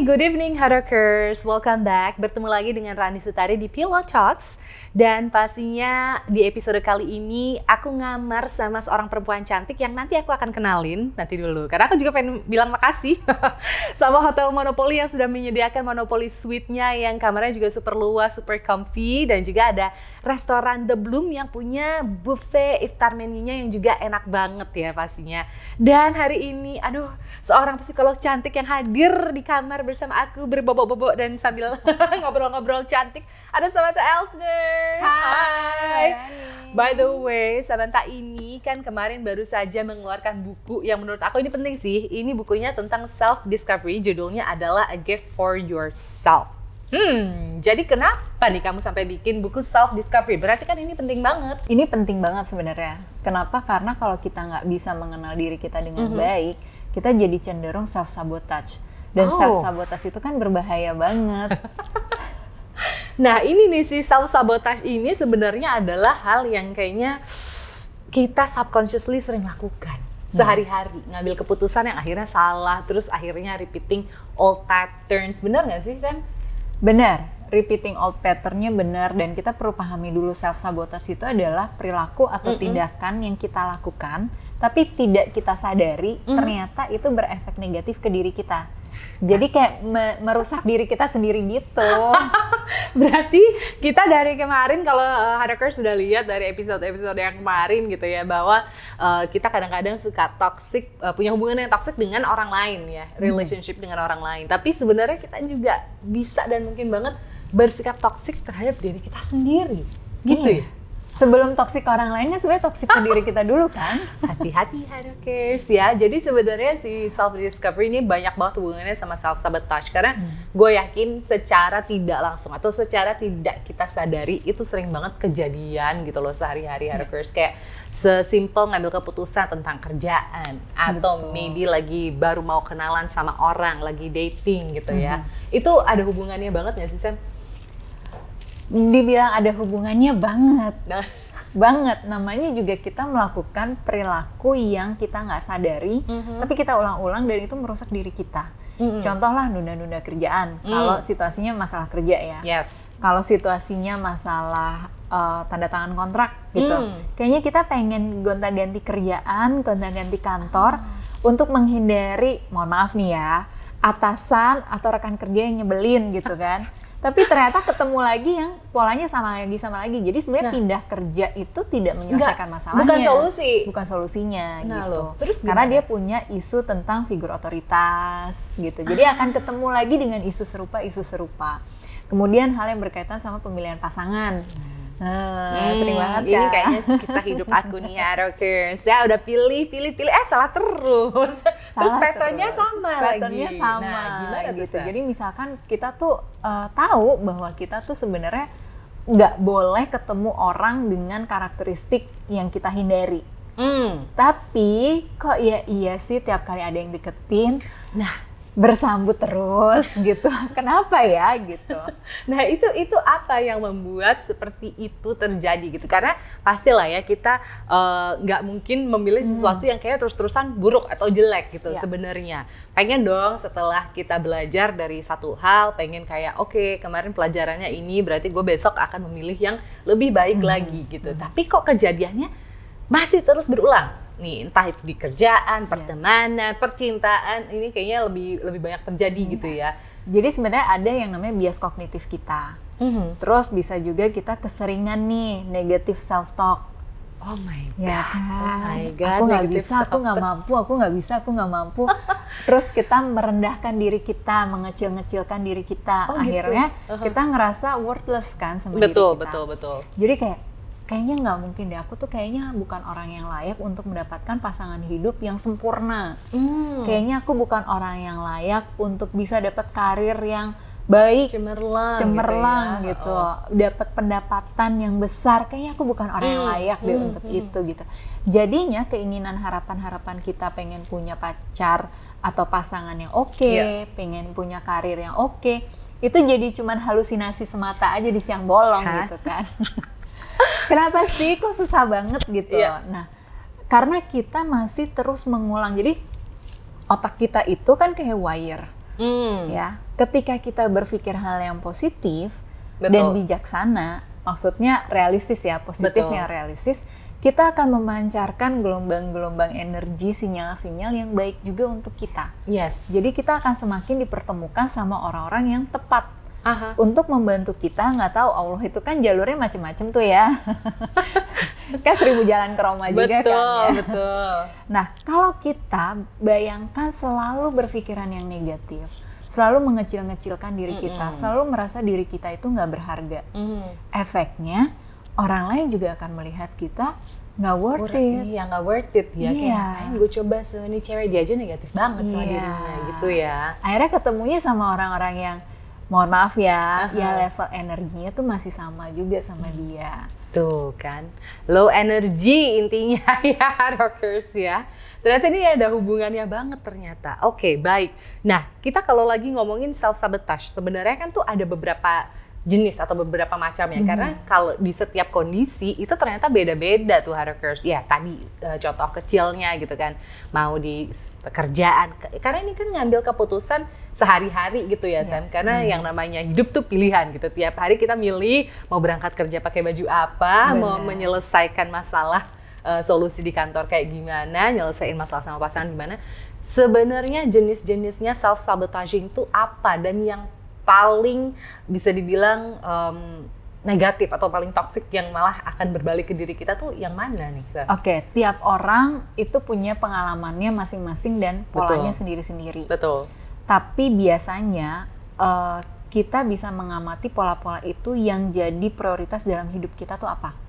good evening Harakers. Welcome back. Bertemu lagi dengan Rani Sutari di Pillow Talks. Dan pastinya di episode kali ini aku ngamar sama seorang perempuan cantik yang nanti aku akan kenalin nanti dulu. Karena aku juga pengen bilang makasih sama Hotel Monopoly yang sudah menyediakan Monopoly Suite-nya yang kamarnya juga super luas, super comfy. Dan juga ada restoran The Bloom yang punya buffet iftar menu-nya yang juga enak banget ya pastinya. Dan hari ini, seorang psikolog cantik yang hadir di kamar bersama aku berbobok-bobok dan sambil ngobrol-ngobrol cantik. Ada Samantha Elsner. Hai. By the way, Samantha ini kan kemarin baru saja mengeluarkan buku yang menurut aku ini penting sih. Ini bukunya tentang self-discovery, judulnya adalah A Gift for Yourself. Jadi kenapa nih kamu sampai bikin buku self-discovery? Berarti kan ini penting banget. Ini penting banget sebenarnya. Kenapa? Karena kalau kita nggak bisa mengenal diri kita dengan baik, kita jadi cenderung self-sabotage. Dan self-sabotage itu kan berbahaya banget. Nah ini nih si self-sabotage ini sebenarnya adalah hal yang kayaknya kita subconsciously sering lakukan sehari-hari. Ngambil keputusan yang akhirnya salah, terus akhirnya repeating old patterns. Benar nggak sih Sam? Benar, repeating old pattern-nya benar. Dan kita perlu pahami dulu self-sabotage itu adalah perilaku atau tindakan yang kita lakukan tapi tidak kita sadari ternyata itu berefek negatif ke diri kita. Jadi kayak merusak diri kita sendiri gitu. Berarti kita dari kemarin kalau Harakers sudah lihat dari episode-episode yang kemarin gitu ya, bahwa kita kadang-kadang suka toxic, punya hubungan yang toxic dengan orang lain ya, relationship dengan orang lain. Tapi sebenarnya kita juga bisa dan mungkin banget bersikap toxic terhadap diri kita sendiri, gitu ya. Sebelum toksik ke orang lainnya sebenarnya toksik ke diri kita dulu kan. Hati-hati Harakers ya. Jadi sebenarnya si self discovery ini banyak banget hubungannya sama self sabotage, karena gue yakin secara tidak langsung atau secara tidak kita sadari itu sering banget kejadian gitu loh sehari-hari Harakers. Kayak sesimpel ngambil keputusan tentang kerjaan atau maybe lagi baru mau kenalan sama orang, lagi dating gitu ya. Itu ada hubungannya banget nggak sih Sam? Dibilang ada hubungannya banget. Namanya juga kita melakukan perilaku yang kita nggak sadari, tapi kita ulang-ulang dan itu merusak diri kita. Contoh lah nunda-nunda kerjaan. Kalau situasinya masalah kerja ya. Kalau situasinya masalah tanda tangan kontrak gitu. Kayaknya kita pengen gonta-ganti kerjaan, gonta-ganti kantor untuk menghindari, mohon maaf nih ya, atasan atau rekan kerja yang nyebelin gitu kan. Tapi ternyata ketemu lagi yang polanya sama lagi. Jadi sebenarnya pindah kerja itu tidak menyelesaikan masalahnya. Bukan solusinya gitu. Terus karena dia punya isu tentang figur otoritas gitu. Jadi akan ketemu lagi dengan isu serupa. Kemudian hal yang berkaitan sama pemilihan pasangan. Sering banget kan? Ini kayaknya kisah hidup aku nih Harakers. Ya udah pilih, salah terus. Terus patternnya sama lagi. Nah, gimana gitu. Jadi misalkan kita tuh tahu bahwa kita tuh sebenarnya nggak boleh ketemu orang dengan karakteristik yang kita hindari. Tapi kok iya sih tiap kali ada yang deketin, bersambut terus gitu. Kenapa ya gitu? Nah itu apa yang membuat seperti itu terjadi gitu? Karena pastilah ya kita nggak mungkin memilih sesuatu yang kayak terus-terusan buruk atau jelek gitu sebenarnya. Pengen dong setelah kita belajar dari satu hal, pengen kayak oke, kemarin pelajarannya ini berarti gue besok akan memilih yang lebih baik lagi gitu. Tapi kok kejadiannya masih terus berulang? Nih entah itu di kerjaan, pertemanan, percintaan, ini kayaknya lebih banyak terjadi gitu ya. Jadi sebenarnya ada yang namanya bias kognitif kita. Terus bisa juga kita keseringan nih negative self talk. Oh my god. Ya kan? God, aku nggak bisa, aku nggak mampu, aku nggak bisa, aku nggak mampu. Terus kita merendahkan diri kita, mengecil-ngecilkan diri kita. Akhirnya kita ngerasa worthless kan sama diri kita. Betul. Jadi kayaknya nggak mungkin deh, aku tuh kayaknya bukan orang yang layak untuk mendapatkan pasangan hidup yang sempurna. Kayaknya aku bukan orang yang layak untuk bisa dapat karir yang baik, cemerlang gitu, dapat pendapatan yang besar. Kayaknya aku bukan orang yang layak deh untuk itu gitu. Jadinya keinginan harapan kita pengen punya pacar atau pasangan yang pengen punya karir yang itu jadi cuman halusinasi semata aja di siang bolong gitu kan. Kenapa sih kok susah banget gitu? Nah, karena kita masih terus mengulang. Jadi otak kita itu kan kayak wire. Ya, ketika kita berpikir hal yang positif Betul. dan bijaksana, maksudnya realistis ya, positif Betul. yang realistis, kita akan memancarkan gelombang-gelombang energi, sinyal-sinyal yang baik juga untuk kita. Yes. Jadi kita akan semakin dipertemukan sama orang-orang yang tepat Aha. untuk membantu kita. Nggak tahu, Allah itu kan jalurnya macem-macem tuh ya. Kan 1000 jalan ke Roma juga kan ya. Betul. Nah, kalau kita bayangkan selalu berpikiran yang negatif, selalu mengecil-ngecilkan diri kita, selalu merasa diri kita itu nggak berharga. Efeknya, orang lain juga akan melihat kita nggak worth it. Iya, nggak worth it ya. Kayak ngapain gue coba ini cewek, dia aja negatif banget sama dirinya gitu ya. Akhirnya ketemunya sama orang-orang yang, mohon maaf ya, ya level energinya tuh masih sama juga sama dia. Tuh kan, low energy intinya ya, rockers ya. Ternyata ini ada hubungannya banget ternyata. Oke, baik. Nah, kita kalau lagi ngomongin self-sabotage, sebenarnya kan tuh ada beberapa jenis atau beberapa macam ya. Karena kalau di setiap kondisi itu ternyata beda-beda tuh rockers. Ya, tadi contoh kecilnya gitu kan, mau di pekerjaan. Karena ini kan ngambil keputusan sehari-hari gitu ya, Sam. Karena yang namanya hidup tuh pilihan gitu. Tiap hari kita milih mau berangkat kerja pakai baju apa, mau menyelesaikan masalah solusi di kantor kayak gimana, nyelesain masalah sama pasangan gimana. Sebenarnya jenis-jenisnya self-sabotaging tuh apa, dan yang paling bisa dibilang negatif atau paling toksik yang malah akan berbalik ke diri kita tuh yang mana nih? Oke, tiap orang itu punya pengalamannya masing-masing dan polanya sendiri-sendiri. Betul. Tapi biasanya kita bisa mengamati pola-pola itu yang jadi prioritas dalam hidup kita tuh apa.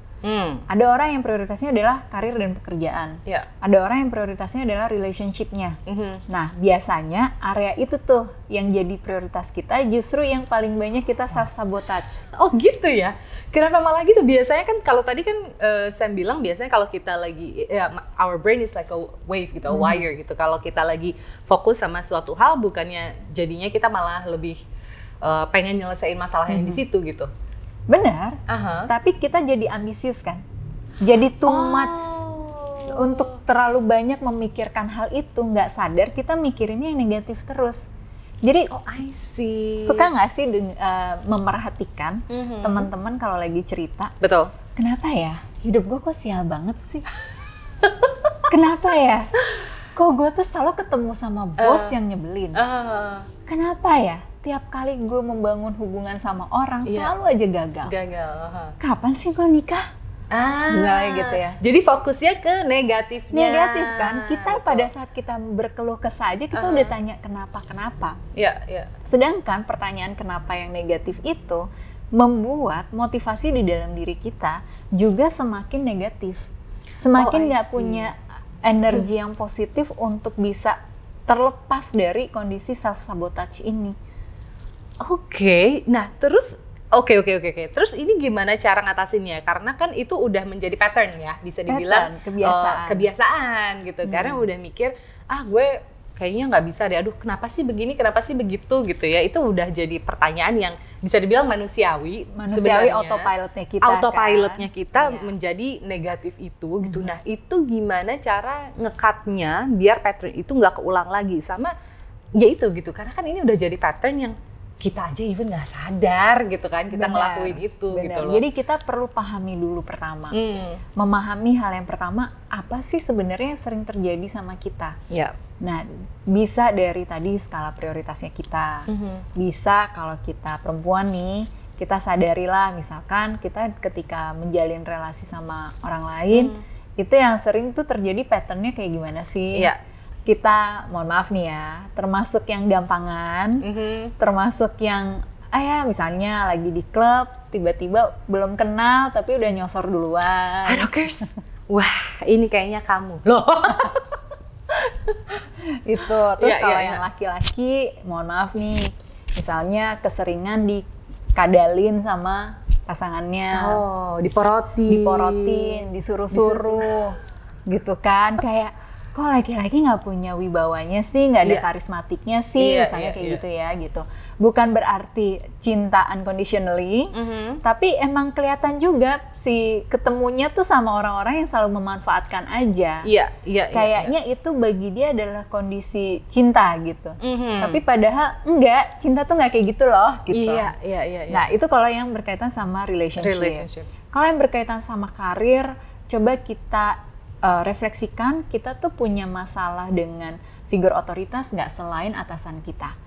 Ada orang yang prioritasnya adalah karir dan pekerjaan. Ada orang yang prioritasnya adalah relationship-nya. Nah, biasanya area itu tuh yang jadi prioritas kita justru yang paling banyak kita self-sabotage. Oh gitu ya? Kenapa malah gitu? Biasanya kan kalau tadi kan Sam bilang biasanya kalau kita lagi, our brain is like a wave gitu, a wire gitu. Kalau kita lagi fokus sama suatu hal, bukannya jadinya kita malah lebih pengen nyelesain masalah yang di situ gitu. Benar, tapi kita jadi ambisius kan, jadi too much untuk terlalu banyak memikirkan hal itu, nggak sadar kita mikirinnya yang negatif terus. Jadi, I see. Suka nggak sih memerhatikan teman-teman kalau lagi cerita? Betul. Kenapa ya hidup gue kok sial banget sih? Kenapa ya? Kok gue tuh selalu ketemu sama bos yang nyebelin? Kenapa ya? Tiap kali gue membangun hubungan sama orang selalu aja gagal. Kapan sih gue nikah? Misalnya gitu ya. Jadi fokusnya ke negatifnya. Negatif kan? Kita pada saat kita berkeluh kesah aja kita udah tanya kenapa. Sedangkan pertanyaan kenapa yang negatif itu membuat motivasi di dalam diri kita juga semakin negatif. Semakin nggak punya energi yang positif untuk bisa terlepas dari kondisi self-sabotage ini. Oke, nah terus Oke. Terus ini gimana cara ngatasinnya? Karena kan itu udah menjadi pattern ya, bisa dibilang kebiasaan gitu. Karena udah mikir, gue kayaknya nggak bisa deh. Aduh, kenapa sih begini? Kenapa sih begitu gitu ya? Itu udah jadi pertanyaan yang bisa dibilang manusiawi sebenarnya. Autopilotnya kita menjadi negatif itu gitu. Nah, itu gimana cara nge-cut-nya biar pattern itu nggak keulang lagi sama ya itu gitu. Karena kan ini udah jadi pattern yang kita aja even nggak sadar gitu kan, kita ngelakuin itu gitu loh. Jadi kita perlu pahami dulu pertama, memahami hal yang pertama, apa sih sebenarnya yang sering terjadi sama kita. Nah, bisa dari tadi skala prioritasnya kita, bisa kalau kita perempuan nih, kita sadarilah misalkan kita ketika menjalin relasi sama orang lain, itu yang sering tuh terjadi patternnya kayak gimana sih. Kita, mohon maaf nih ya, termasuk yang gampangan, termasuk yang, misalnya lagi di klub, tiba-tiba belum kenal, tapi udah nyosor duluan. Rockers, wah ini kayaknya kamu. Loh. Itu, terus kalau yang laki-laki, mohon maaf nih, misalnya keseringan dikadalin sama pasangannya. Diporotin, disuruh-suruh, gitu kan, kayak, kok laki-laki nggak punya wibawanya sih, nggak ada Iya. karismatiknya sih, Iya, misalnya iya, kayak iya. gitu ya gitu. Bukan berarti cinta unconditionally, tapi emang kelihatan juga si ketemunya tuh sama orang-orang yang selalu memanfaatkan aja. Iya, iya, iya. Kayaknya itu bagi dia adalah kondisi cinta gitu. Mhm. Tapi padahal enggak, cinta tuh nggak kayak gitu loh gitu. Iya, iya, iya. Nah, itu kalau yang berkaitan sama relationship. Kalau yang berkaitan sama karir, coba kita refleksikan, kita tuh punya masalah dengan figur otoritas nggak selain atasan kita.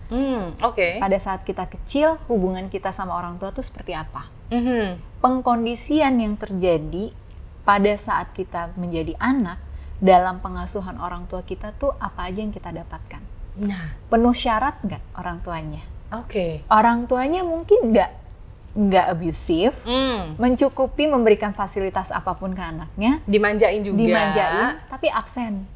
Oke. Pada saat kita kecil, hubungan kita sama orang tua tuh seperti apa? Mhm. Pengkondisian yang terjadi pada saat kita menjadi anak dalam pengasuhan orang tua kita tuh apa aja yang kita dapatkan? Nah, Penuh syarat nggak orang tuanya? oke. Orang tuanya mungkin nggak abusive, mencukupi memberikan fasilitas apapun ke anaknya, Dimanjain juga. dimanjain, tapi absen.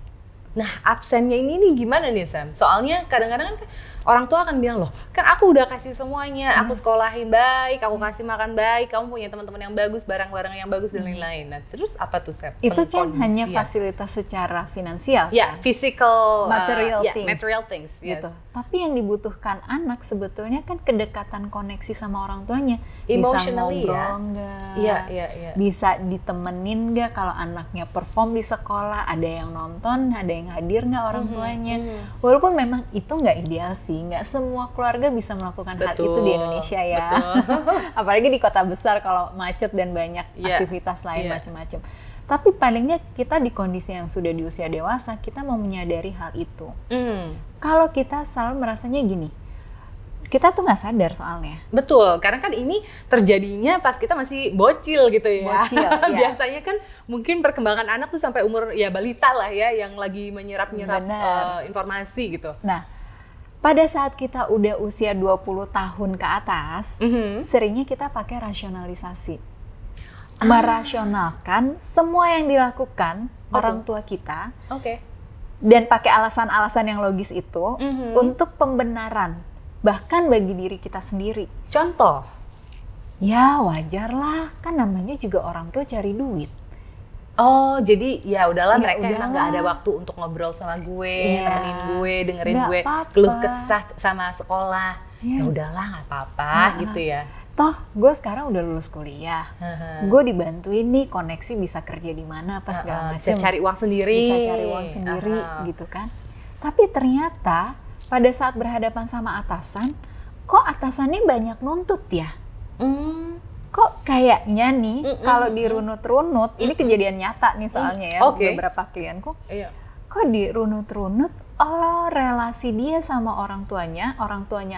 Nah, absennya ini nih gimana nih, Sam? Soalnya kadang-kadang kan orang tua akan bilang, loh, kan aku udah kasih semuanya, aku sekolahin baik, aku kasih makan baik, kamu punya teman-teman yang bagus, barang-barang yang bagus, dan lain-lain. Nah, terus apa tuh, Sam? Itu kan hanya Pengkondisian. fasilitas secara finansial, Ya, physical, Material ya, things. material things, yes. gitu. Tapi yang dibutuhkan anak sebetulnya kan kedekatan koneksi sama orang tuanya. Emotionally, bisa ngobrol nggak? Iya, iya, iya. Bisa ditemenin nggak kalau anaknya perform di sekolah? Ada yang nonton, ada yang hadir nggak orang tuanya? Walaupun memang itu nggak ideal sih, nggak semua keluarga bisa melakukan hal itu di Indonesia ya. Apalagi di kota besar kalau macet dan banyak Iya, aktivitas lain iya. macam-macam. Tapi palingnya kita di kondisi yang sudah di usia dewasa, kita mau menyadari hal itu. Kalau kita selalu merasanya gini, kita tuh nggak sadar soalnya. Betul, karena kan ini terjadinya pas kita masih bocil gitu ya. Bocil, iya. Biasanya kan mungkin perkembangan anak tuh sampai umur ya balita lah ya, yang lagi menyerap-nyerap Benar. informasi gitu. Nah, pada saat kita udah usia 20 tahun ke atas, seringnya kita pakai rasionalisasi. Merasionalkan semua yang dilakukan orang tua kita, Oke. dan pakai alasan-alasan yang logis itu untuk pembenaran, bahkan bagi diri kita sendiri. Contoh. Ya wajar lah, kan namanya juga orang tua cari duit. Oh, jadi ya udahlah, Ya mereka emang udahlah. nggak ada waktu untuk ngobrol sama gue, Iya. temenin gue, dengerin Nggak gue, apa-apa. keluh kesah sama sekolah. Ya Yes. udahlah, nggak apa-apa gitu ya. Toh, gue sekarang udah lulus kuliah, gue dibantuin nih koneksi bisa kerja di mana apa segala Bisa macam. cari uang sendiri. Bisa cari uang sendiri gitu kan. Tapi ternyata pada saat berhadapan sama atasan, kok atasannya banyak nuntut ya? Kok kayaknya nih kalau dirunut-runut, ini kejadian nyata nih soalnya ya, Oke. beberapa klienku, Iya. kok dirunut-runut, oh relasi dia sama orang tuanya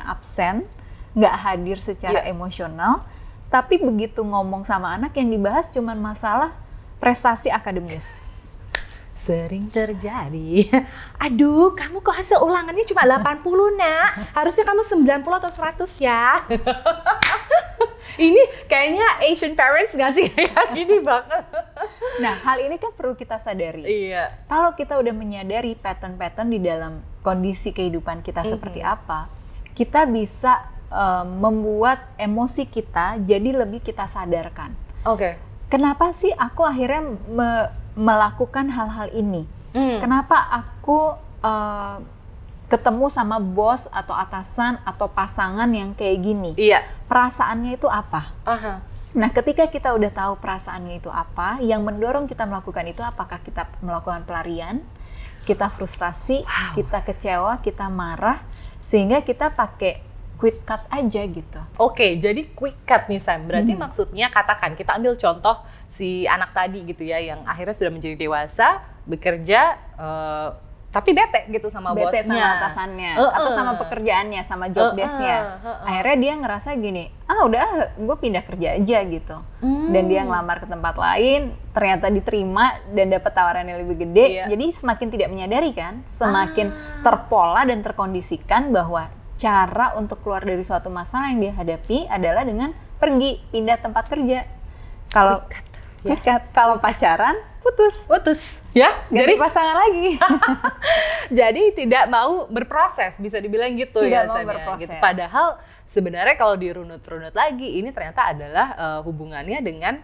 absen, nggak hadir secara emosional, tapi begitu ngomong sama anak yang dibahas cuman masalah prestasi akademis. Sering terjadi. Aduh, kamu kok hasil ulangannya cuma 80, Nak? Harusnya kamu 90 atau 100 ya. Ini kayaknya Asian parents nggak sih? Kayak gini banget. Nah, hal ini kan perlu kita sadari. Iya. Kalau kita udah menyadari pattern-pattern di dalam kondisi kehidupan kita seperti apa, kita bisa membuat emosi kita jadi lebih kita sadarkan. Oke. Kenapa sih aku akhirnya melakukan hal-hal ini? Kenapa aku ketemu sama bos atau atasan atau pasangan yang kayak gini? Iya. Perasaannya itu apa? Aha. Nah, ketika kita udah tahu perasaannya itu apa, yang mendorong kita melakukan itu, apakah kita melakukan pelarian, kita frustrasi, kita kecewa, kita marah, sehingga kita pakai quick cut aja gitu. Oke, jadi quick cut nih Sam. Berarti maksudnya katakan kita ambil contoh si anak tadi gitu ya, yang akhirnya sudah menjadi dewasa, bekerja, tapi bete gitu sama Bete bosnya. sama atasannya, atau sama pekerjaannya, sama job desk-nya. Akhirnya dia ngerasa gini, udah gue pindah kerja aja gitu. Dan dia ngelamar ke tempat lain, ternyata diterima dan dapat tawaran yang lebih gede. Iya. Jadi semakin tidak menyadari kan, semakin terpola dan terkondisikan bahwa cara untuk keluar dari suatu masalah yang dia hadapi adalah dengan pergi, pindah tempat kerja. Kalau kalau pacaran, putus. Ya, Ganti pasangan lagi. jadi tidak mau berproses, bisa dibilang gitu Tidak ya mau Sam, ya, berproses. gitu. Padahal sebenarnya kalau dirunut-runut lagi, ini ternyata adalah hubungannya dengan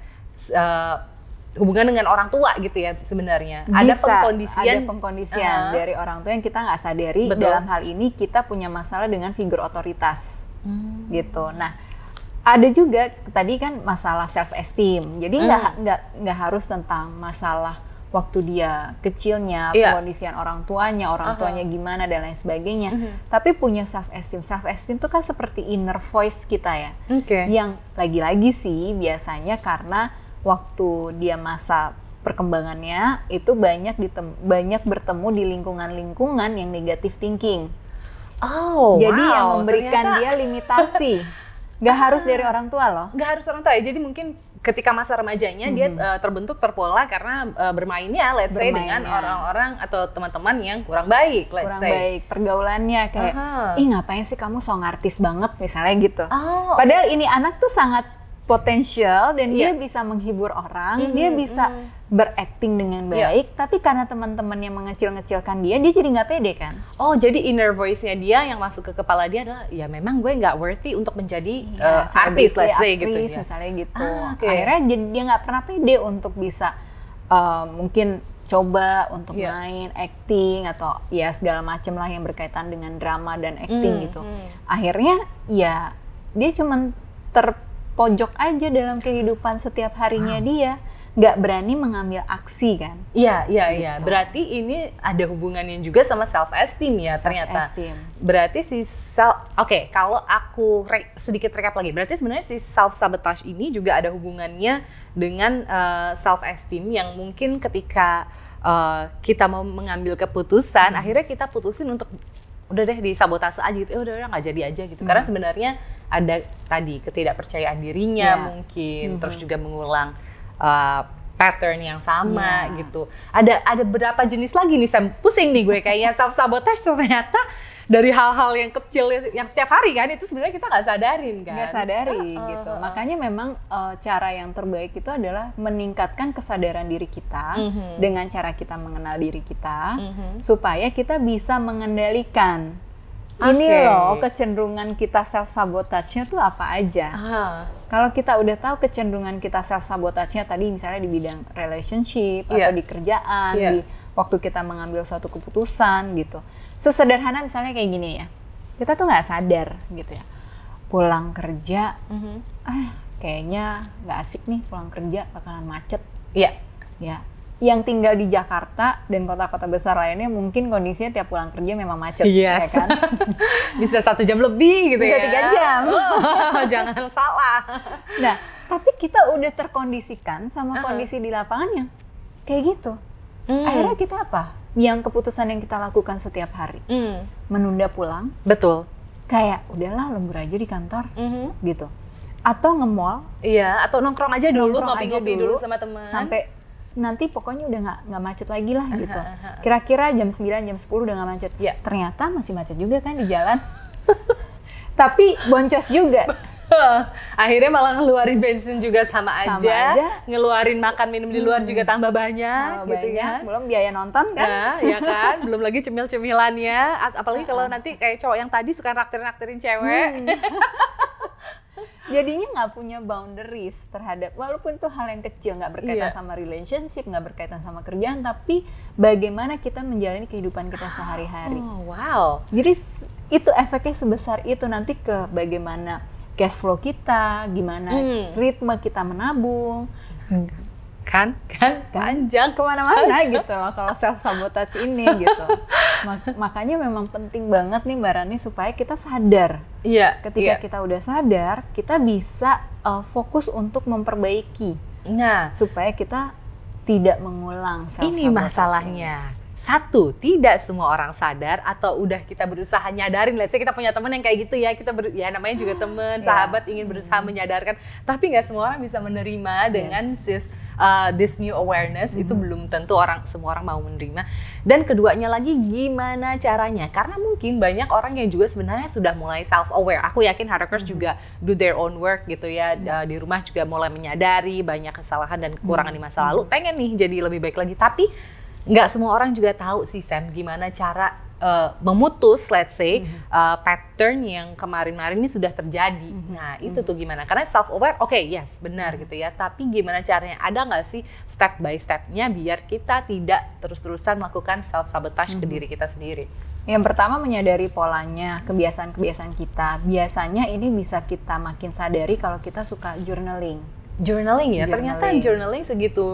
hubungan dengan orang tua gitu ya sebenarnya. Ada pengkondisian dari orang tua yang kita nggak sadari. Betul. Dalam hal ini kita punya masalah dengan figur otoritas gitu. Nah, ada juga tadi kan masalah self esteem. Jadi nggak harus tentang masalah waktu dia kecilnya, pengkondisian orang tuanya gimana dan lain sebagainya. Tapi punya self esteem. Self esteem itu kan seperti inner voice kita ya. Yang lagi-lagi sih biasanya karena waktu dia masa perkembangannya itu banyak bertemu di lingkungan-lingkungan yang negative thinking. Jadi yang memberikan dia limitasi. Gak harus dari orang tua loh. Gak harus orang tua ya. Jadi mungkin ketika masa remajanya dia terpola karena bermainnya let's say dengan orang-orang atau teman-teman yang kurang baik, pergaulannya kayak ngapain sih kamu so artis banget misalnya gitu. Padahal ini anak tuh sangat potensial dan dia bisa menghibur orang, dia bisa berakting dengan baik, tapi karena teman-temannya mengecil-ngecilkan dia jadi nggak pede kan? Jadi inner voice-nya dia yang masuk ke kepala dia adalah, ya memang gue nggak worthy untuk menjadi artis, let's say gitu ya. Misalnya gitu. Akhirnya dia nggak pernah pede untuk bisa mungkin coba untuk main acting atau ya segala macam lah yang berkaitan dengan drama dan acting gitu. Akhirnya ya dia cuman terpojok aja dalam kehidupan setiap harinya dia. Nggak berani mengambil aksi kan? Iya. Gitu. Berarti ini ada hubungannya juga sama self esteem ya ternyata. Berarti si kalau aku sedikit recap lagi, berarti sebenarnya si self sabotage ini juga ada hubungannya dengan self esteem yang mungkin ketika kita mau mengambil keputusan, akhirnya kita putusin untuk udah deh disabotase aja gitu, udah nggak jadi aja gitu. Karena sebenarnya ada tadi ketidakpercayaan dirinya mungkin, terus juga mengulang pattern yang sama gitu. Ada berapa jenis lagi nih Sam? Pusing nih gue kayaknya self sabotage ternyata dari hal-hal yang kecil yang setiap hari kan itu sebenarnya kita nggak sadarin kan. Nggak sadari gitu. Makanya memang cara yang terbaik itu adalah meningkatkan kesadaran diri kita dengan cara kita mengenal diri kita supaya kita bisa mengendalikan. Ini loh kecenderungan kita self sabotage-nya tuh apa aja. Kalau kita udah tahu kecenderungan kita self sabotage-nya tadi misalnya di bidang relationship atau di kerjaan, di waktu kita mengambil suatu keputusan gitu. Sesederhana misalnya kayak gini ya. Kita tuh nggak sadar gitu ya. Pulang kerja, kayaknya nggak asik nih pulang kerja bakalan macet. Ya. Yang tinggal di Jakarta dan kota-kota besar lainnya mungkin kondisinya tiap pulang kerja memang macet, ya kan? Bisa 1 jam lebih gitu bisa ya. Bisa 3 jam. Jangan salah. Nah, tapi kita udah terkondisikan sama kondisi di lapangan yang kayak gitu. Akhirnya kita apa? Yang keputusan yang kita lakukan setiap hari. Menunda pulang. Betul. Kayak udahlah lembur aja di kantor gitu. Atau nge-mall. Iya, atau nongkrong aja dulu, ngopi-ngopi dulu sama teman. Sampai nanti pokoknya udah nggak macet lagi lah gitu. Kira-kira jam 9, jam 10 udah nggak macet. Ternyata masih macet juga kan di jalan. Tapi boncos juga. Akhirnya malah ngeluarin bensin juga sama aja. Ngeluarin makan minum di luar juga tambah banyak gitu ya. Belum biaya nonton kan? Nah, ya kan? Belum lagi cemil-cemilannya. Apalagi kalau nanti kayak cowok yang tadi suka naktir-naktirin cewek. Jadinya nggak punya boundaries terhadap, walaupun itu hal yang kecil, nggak berkaitan sama relationship, nggak berkaitan sama kerjaan, tapi bagaimana kita menjalani kehidupan kita sehari-hari. Jadi itu efeknya sebesar itu nanti ke bagaimana cash flow kita, gimana ritme kita menabung. Kan panjang kemana-mana gitu loh kalau self sabotage ini gitu. Makanya memang penting banget nih Mbak Rani supaya kita sadar. Ketika kita udah sadar, kita bisa fokus untuk memperbaiki. Supaya kita tidak mengulang self sabotage. Ini masalahnya. Satu, tidak semua orang sadar atau udah kita berusaha nyadarin. Let's say kita punya teman yang kayak gitu ya, ya namanya juga teman, sahabat ingin berusaha menyadarkan, tapi nggak semua orang bisa menerima dengan this new awareness. Itu belum tentu semua orang mau menerima. Dan keduanya lagi gimana caranya? Karena mungkin banyak orang yang juga sebenarnya sudah mulai self aware. Aku yakin Hackers juga do their own work gitu ya. Di rumah juga mulai menyadari banyak kesalahan dan kekurangan di masa lalu. Pengen nih jadi lebih baik lagi, tapi nggak semua orang juga tahu sih Sam gimana cara memutus, let's say, pattern yang kemarin-kemarin ini sudah terjadi. Nah, itu tuh gimana? Karena self-aware, oke, yes, benar gitu ya. Tapi gimana caranya? Ada nggak sih step by step-nya biar kita tidak terus-terusan melakukan self-sabotage ke diri kita sendiri? Yang pertama, menyadari polanya, kebiasaan-kebiasaan kita. Biasanya ini bisa kita makin sadari kalau kita suka journaling. Journaling ya? Ternyata journaling segitu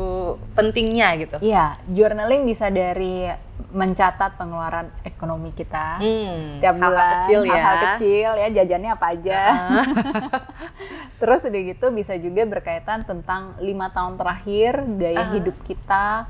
pentingnya gitu. Iya, journaling bisa dari mencatat pengeluaran ekonomi kita tiap bulan, hal-hal kecil ya, jajannya apa aja. Terus udah gitu bisa juga berkaitan tentang 5 tahun terakhir, gaya hidup kita,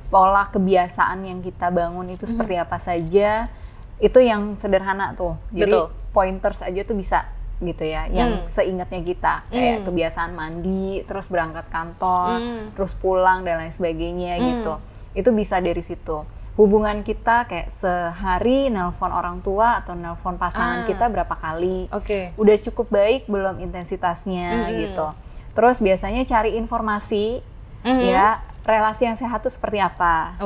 pola kebiasaan yang kita bangun itu seperti apa saja. Itu yang sederhana tuh. Jadi pointers aja tuh bisa gitu ya, yang seingatnya kita, kayak kebiasaan mandi, terus berangkat kantor, terus pulang dan lain sebagainya gitu. Itu bisa dari situ. Hubungan kita kayak sehari nelpon orang tua atau nelpon pasangan kita berapa kali, udah cukup baik belum intensitasnya gitu. Terus biasanya cari informasi ya, relasi yang sehat tuh seperti apa.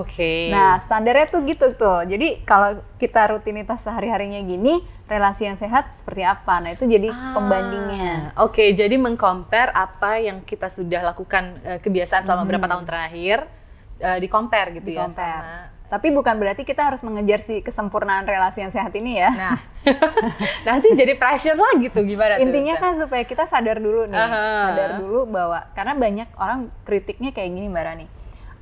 Nah, standarnya tuh gitu tuh. Jadi kalau kita rutinitas sehari-harinya gini, relasi yang sehat seperti apa. Nah, itu jadi pembandingnya. Jadi meng-compare apa yang kita sudah lakukan kebiasaan selama berapa tahun terakhir, di-compare gitu ya sama. Tapi bukan berarti kita harus mengejar si kesempurnaan relasi yang sehat ini ya. Nah, nanti jadi pressure lagi tuh gimana? Intinya kan supaya kita sadar dulu nih, sadar dulu bahwa karena banyak orang kritiknya kayak gini Mbak Rani.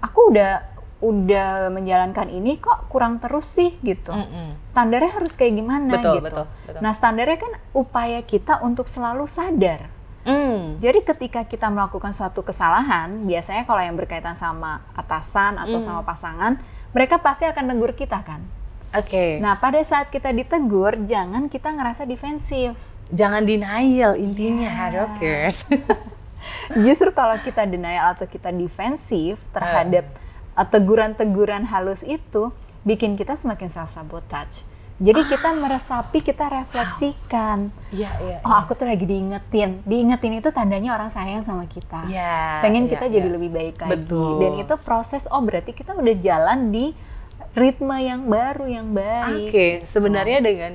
Aku udah menjalankan ini kok kurang terus sih gitu. Standarnya harus kayak gimana gitu. Betul. Nah, standarnya kan upaya kita untuk selalu sadar. Jadi ketika kita melakukan suatu kesalahan, biasanya kalau yang berkaitan sama atasan atau sama pasangan, mereka pasti akan negur kita kan. Nah, pada saat kita ditegur, jangan kita ngerasa defensif. Jangan denial intinya, Rockers. Justru kalau kita denial atau kita defensif terhadap teguran-teguran halus itu, bikin kita semakin self-sabotage. Jadi kita meresapi, kita refleksikan. Oh, aku tuh lagi diingetin. Diingetin itu tandanya orang sayang sama kita. Pengen kita jadi lebih baik lagi. Dan itu proses, berarti kita udah jalan di ritme yang baru, yang baik. Sebenarnya dengan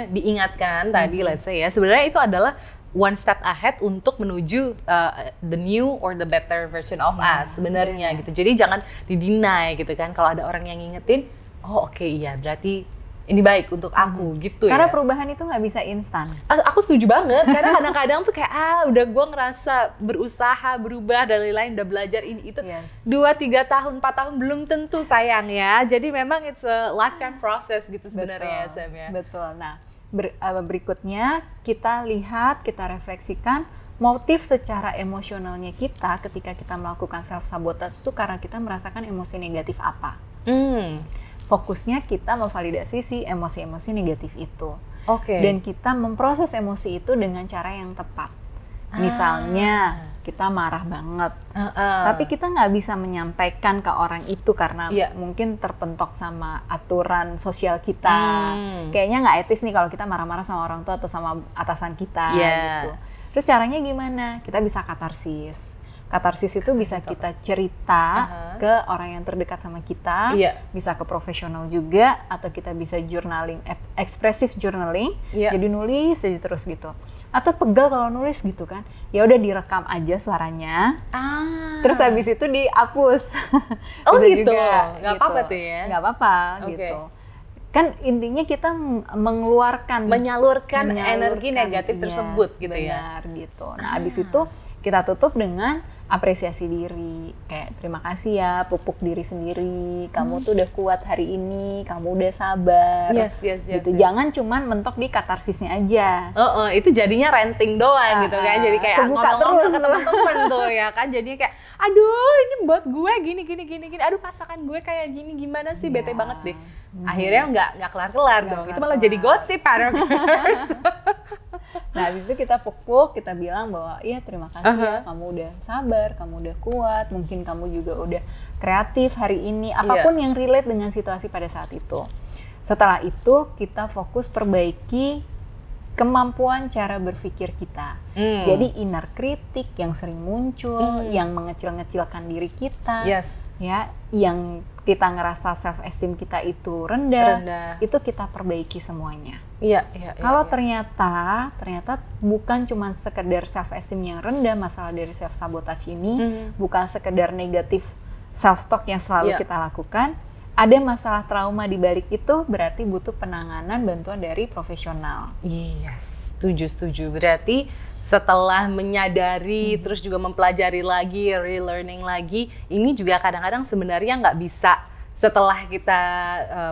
diingatkan tadi, let's say ya, sebenarnya itu adalah one step ahead untuk menuju the new or the better version of us sebenarnya gitu. Jadi jangan di-deny gitu kan. Kalau ada orang yang ngingetin, berarti ini baik untuk aku gitu. Karena perubahan itu nggak bisa instan. Aku setuju banget, karena kadang-kadang tuh kayak udah gue ngerasa berusaha berubah dan lain-lain, udah belajar ini itu 2-3 tahun, 4 tahun belum tentu sayang ya. Jadi memang it's a lifetime process gitu sebenarnya Sam ya. Betul. Nah, berikutnya kita lihat, kita refleksikan motif secara emosionalnya kita ketika kita melakukan self sabotage itu karena kita merasakan emosi negatif apa. Fokusnya kita memvalidasi si emosi-emosi negatif itu. Dan kita memproses emosi itu dengan cara yang tepat. Misalnya kita marah banget, tapi kita nggak bisa menyampaikan ke orang itu karena mungkin terpentok sama aturan sosial kita. Kayaknya nggak etis nih kalau kita marah-marah sama orang tua atau sama atasan kita gitu. Terus caranya gimana? Kita bisa katarsis. Katarsis itu bisa kita cerita ke orang yang terdekat sama kita, bisa ke profesional juga, atau kita bisa journaling, expressive journaling, jadi nulis aja terus gitu. Atau pegal kalau nulis gitu kan, ya udah direkam aja suaranya, terus habis itu dihapus. Gitu, nggak apa-apa tuh ya? Nggak apa-apa gitu. Kan intinya kita menyalurkan energi negatif tersebut gitu ya. Benar gitu. Nah, habis itu kita tutup dengan apresiasi diri, kayak terima kasih ya, pupuk diri sendiri, kamu tuh udah kuat hari ini, kamu udah sabar, gitu. Jangan cuman mentok di katarsisnya aja. Itu jadinya ranting doang gitu kan, jadi kayak ngomong-ngomong ke teman-teman tuh ya kan, jadi kayak, aduh ini bos gue gini, aduh pasangan gue kayak gini, gimana sih, bete banget deh. Akhirnya nggak kelar-kelar dong, itu malah jadi gosip, Rockers. Nah, habis itu kita pupuk, kita bilang bahwa iya terima kasih ya, kamu udah sabar, kamu udah kuat, mungkin kamu juga udah kreatif hari ini, apapun yang relate dengan situasi pada saat itu. Setelah itu kita fokus perbaiki kemampuan cara berpikir kita. Jadi inner critic yang sering muncul, yang mengecil-ngecilkan diri kita, ya, yang kita ngerasa self esteem kita itu rendah, itu kita perbaiki semuanya. Kalau ternyata bukan cuma sekedar self esteem yang rendah, masalah dari self sabotage ini bukan sekedar negatif self talk yang selalu kita lakukan. Ada masalah trauma di balik itu, berarti butuh penanganan bantuan dari profesional. Setuju. Berarti setelah menyadari, terus juga mempelajari lagi, relearning lagi, ini juga kadang-kadang sebenarnya nggak bisa setelah kita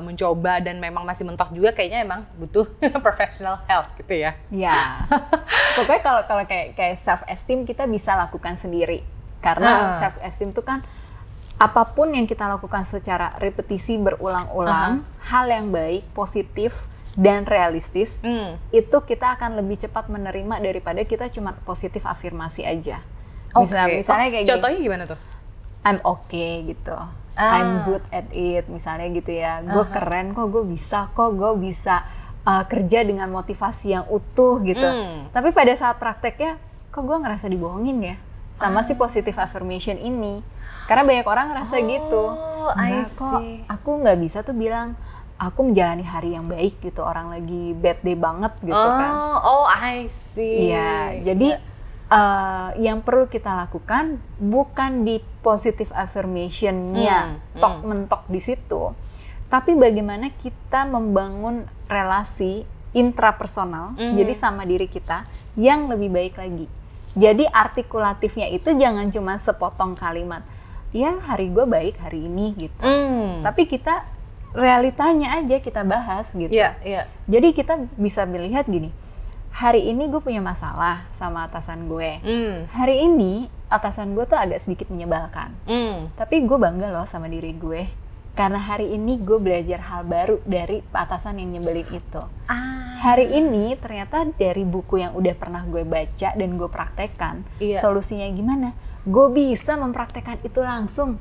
mencoba dan memang masih mentok juga, kayaknya emang butuh professional help gitu ya. Pokoknya kalau kayak self esteem kita bisa lakukan sendiri, karena self esteem itu kan apapun yang kita lakukan secara repetisi berulang-ulang, hal yang baik, positif, dan realistis, itu kita akan lebih cepat menerima daripada kita cuma positif afirmasi aja. Misalnya kayak contohnya gimana tuh? I'm okay gitu, I'm good at it, misalnya gitu ya. Gue keren kok, gue bisa kerja dengan motivasi yang utuh gitu. Tapi pada saat prakteknya, kok gue ngerasa dibohongin ya sama si positive affirmation ini. Karena banyak orang ngerasa gitu. Kok aku nggak bisa tuh bilang aku menjalani hari yang baik gitu, orang lagi bad day banget gitu kan. I see. Iya, jadi yang perlu kita lakukan bukan di positive affirmation-nya mentok di situ, tapi bagaimana kita membangun relasi intrapersonal, jadi sama diri kita yang lebih baik lagi. Jadi artikulatifnya itu jangan cuma sepotong kalimat, ya hari gue baik hari ini gitu. Tapi kita realitanya aja kita bahas gitu. Jadi kita bisa melihat gini, hari ini gue punya masalah sama atasan gue. Hari ini atasan gue tuh agak sedikit menyebalkan. Tapi gue bangga loh sama diri gue. Karena hari ini gue belajar hal baru dari atasan yang nyebelin itu. Hari ini ternyata dari buku yang udah pernah gue baca dan gue praktekkan, solusinya gimana? Gue bisa mempraktekkan itu langsung.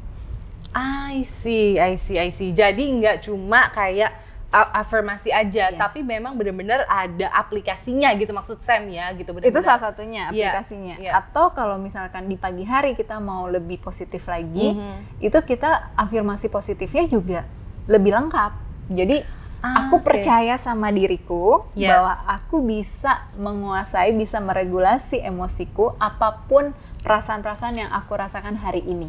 I see. Jadi nggak cuma kayak afirmasi aja, tapi memang benar-benar ada aplikasinya gitu, maksud Sam ya gitu. Itu salah satunya aplikasinya. Atau kalau misalkan di pagi hari kita mau lebih positif lagi, itu kita afirmasi positifnya juga lebih lengkap. Jadi aku percaya sama diriku bahwa aku bisa menguasai, bisa meregulasi emosiku apapun perasaan-perasaan yang aku rasakan hari ini.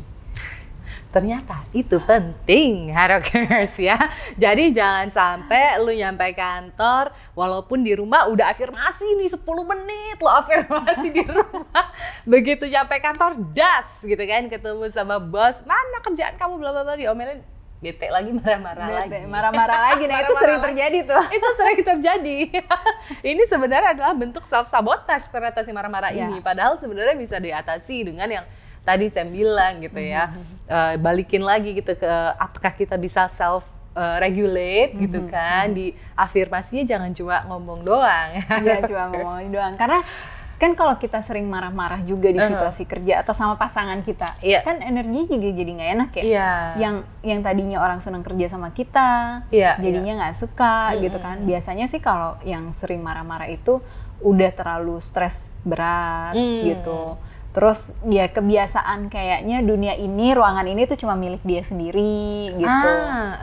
Ternyata itu penting, Harokers ya. Jadi jangan sampai lu nyampe kantor, walaupun di rumah udah afirmasi nih 10 menit lo afirmasi di rumah. Begitu nyampe kantor, das gitu kan, ketemu sama bos, mana kerjaan kamu bla bla bla, diomelin, bete lagi, marah-marah lagi. Nah itu sering terjadi tuh. Itu sering terjadi. Ini sebenarnya adalah bentuk self sabotage ternyata si marah-marah ini. Padahal sebenarnya bisa diatasi dengan yang tadi saya bilang gitu ya, balikin lagi gitu ke apakah kita bisa self regulate gitu kan, di afirmasinya jangan cuma ngomong doang. Jangan cuma ngomong doang, karena kan kalau kita sering marah-marah juga di situasi kerja atau sama pasangan kita, kan energinya juga jadi nggak enak ya. Yang tadinya orang senang kerja sama kita, jadinya nggak suka gitu kan. Biasanya sih kalau yang sering marah-marah itu udah terlalu stres berat gitu. Terus ya kebiasaan kayaknya dunia ini, ruangan ini tuh cuma milik dia sendiri gitu.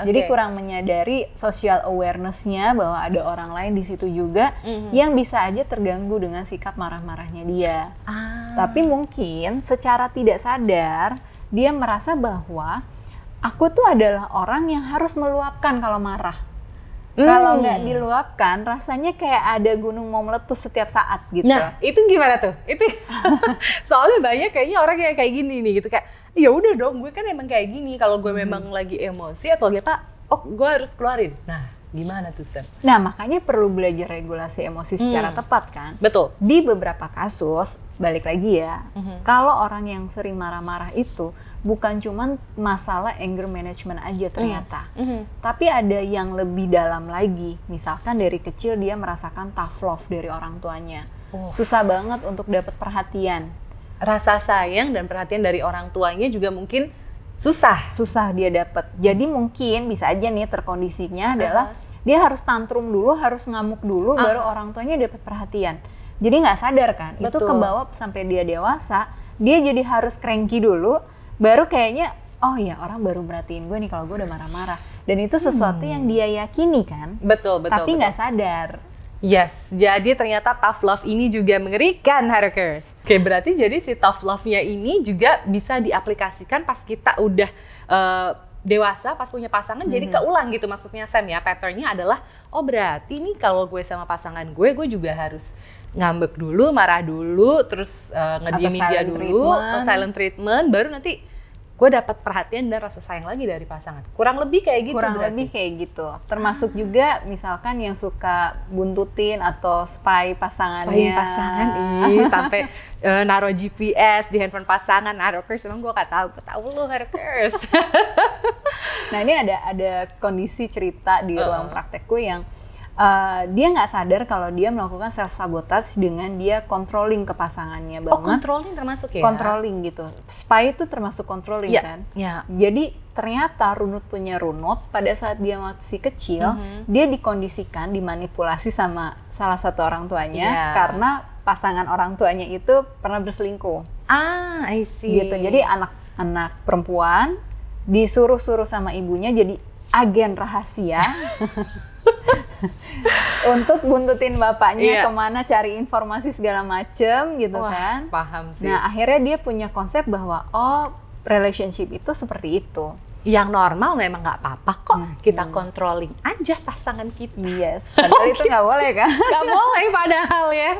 Jadi kurang menyadari social awareness-nya bahwa ada orang lain di situ juga yang bisa aja terganggu dengan sikap marah-marahnya dia. Tapi mungkin secara tidak sadar dia merasa bahwa aku tuh adalah orang yang harus meluapkan kalau marah. Kalau nggak diluapkan, rasanya kayak ada gunung mau meletus setiap saat gitu. Nah, itu gimana tuh? Itu soalnya banyak kayaknya orang yang kayak gini nih gitu, kayak ya udah dong, gue kan emang kayak gini. Kalau gue memang lagi emosi atau apa, gue harus keluarin. Nah, gimana tuh Sam? Nah, makanya perlu belajar regulasi emosi secara tepat kan? Betul. Di beberapa kasus, balik lagi ya, kalau orang yang sering marah-marah itu bukan cuma masalah anger management aja ternyata, tapi ada yang lebih dalam lagi. Misalkan dari kecil dia merasakan tough love dari orang tuanya, susah banget untuk dapat perhatian. Rasa sayang dan perhatian dari orang tuanya juga mungkin susah dia dapat. Jadi mungkin bisa aja nih terkondisinya adalah dia harus tantrum dulu, harus ngamuk dulu, baru orang tuanya dapat perhatian. Jadi nggak sadar kan, itu kebawa sampai dia dewasa, dia jadi harus cranky dulu, baru kayaknya, oh ya orang baru merhatiin gue nih kalau gue udah marah-marah. Dan itu sesuatu yang dia yakini kan, tapi nggak sadar. Yes, jadi ternyata tough love ini juga mengerikan, Harakers. Oke, berarti jadi si tough love-nya ini juga bisa diaplikasikan pas kita udah dewasa, pas punya pasangan, jadi keulang gitu maksudnya Sam ya. Pattern-nya adalah, oh berarti nih kalau gue sama pasangan gue juga harus ngambek dulu, marah dulu, terus ngediemin dia dulu, silent treatment, baru nanti gue dapat perhatian dan rasa sayang lagi dari pasangan. Kurang lebih kayak gitu. Lebih kayak gitu. Termasuk juga misalkan yang suka buntutin atau spy pasangannya. Spy pasangan, sampai naruh GPS di handphone pasangan. Harakers, emang gue gak tahu lu Harakers. Nah ini ada kondisi cerita di ruang praktekku yang dia nggak sadar kalau dia melakukan self sabotage dengan dia controlling ke pasangannya banget. Oh, controlling termasuk ya? Controlling gitu. Spy itu termasuk controlling kan? Yeah. Jadi ternyata runut punya runut pada saat dia masih kecil, dia dikondisikan, dimanipulasi sama salah satu orang tuanya karena pasangan orang tuanya itu pernah berselingkuh. I see. Gitu. Jadi anak perempuan disuruh-suruh sama ibunya jadi agen rahasia. Untuk buntutin bapaknya kemana, cari informasi segala macem gitu. Kan. Paham sih. Nah akhirnya dia punya konsep bahwa relationship itu seperti itu. Yang normal memang nggak apa-apa kok, kita controlling aja pasangan kita. Yes, padahal itu nggak boleh kan? Nggak boleh padahal ya.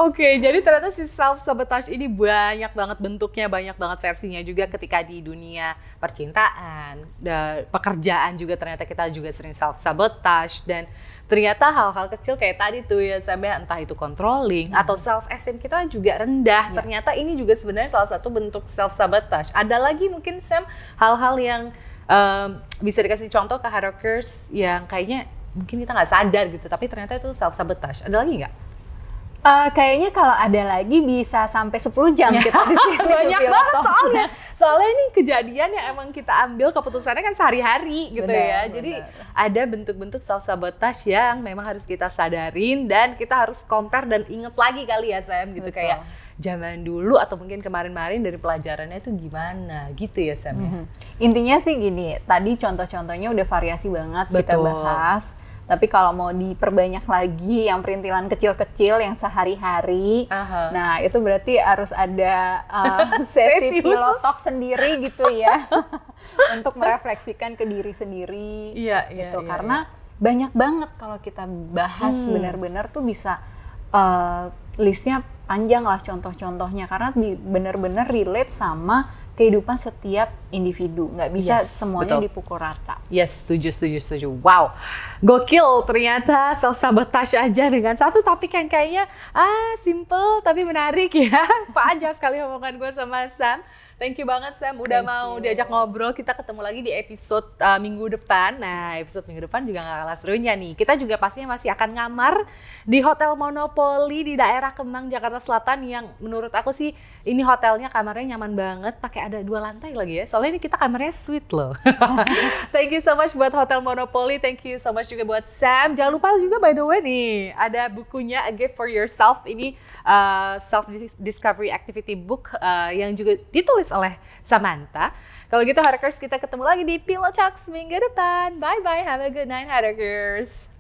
Oke, jadi ternyata si self-sabotage ini banyak banget bentuknya, banyak banget versinya juga ketika di dunia percintaan, pekerjaan juga ternyata kita juga sering self-sabotage. Dan ternyata hal-hal kecil kayak tadi tuh ya sampai entah itu controlling atau self-esteem kita juga rendah. Ternyata ini juga sebenarnya salah satu bentuk self-sabotage. Ada lagi mungkin Sam, hal-hal yang bisa dikasih contoh ke Harakers yang kayaknya mungkin kita nggak sadar gitu, tapi ternyata itu self-sabotage. Ada lagi nggak? Kayaknya kalau ada lagi bisa sampai 10 jam kita di sini. Banyak banget soalnya ini kejadian yang emang kita ambil keputusannya kan sehari-hari gitu ya. Jadi ada bentuk-bentuk self-sabotage yang memang harus kita sadarin dan kita harus compare dan inget lagi kali ya Sam gitu. Kayak zaman dulu atau mungkin kemarin-kemarin dari pelajarannya itu gimana gitu ya Sam ya. Intinya sih gini, tadi contoh-contohnya udah variasi banget kita bahas. Tapi kalau mau diperbanyak lagi yang perintilan kecil-kecil yang sehari-hari, nah itu berarti harus ada sesi pilotok sendiri gitu ya, untuk merefleksikan ke diri sendiri, gitu. Karena banyak banget kalau kita bahas benar-benar tuh bisa listnya panjang lah contoh-contohnya, karena benar-benar relate sama kehidupan setiap individu, nggak bisa semuanya dipukul rata. Yes, setuju. Wow, gokil ternyata self-sabotage aja dengan satu topik yang kayaknya simple tapi menarik ya. Pak aja sekali omongan gue sama Sam. Thank you banget Sam udah mau diajak ngobrol. Kita ketemu lagi di episode minggu depan. Nah episode minggu depan juga gak kalah serunya nih. Kita juga pastinya masih akan ngamar di Hotel Monopoly di daerah Kemang, Jakarta Selatan, yang menurut aku sih ini hotelnya kamarnya nyaman banget, pakai ada 2 lantai lagi ya. Soalnya ini kita kamarnya suite loh. Thank you so much buat Hotel Monopoly. Thank you so much juga buat Sam. Jangan lupa juga by the way nih ada bukunya A Gift for Yourself. Ini self discovery activity book yang juga ditulis oleh Samantha. Kalau gitu Harakers, kita ketemu lagi di Pillow Talks minggu depan. Bye bye, have a good night Harakers.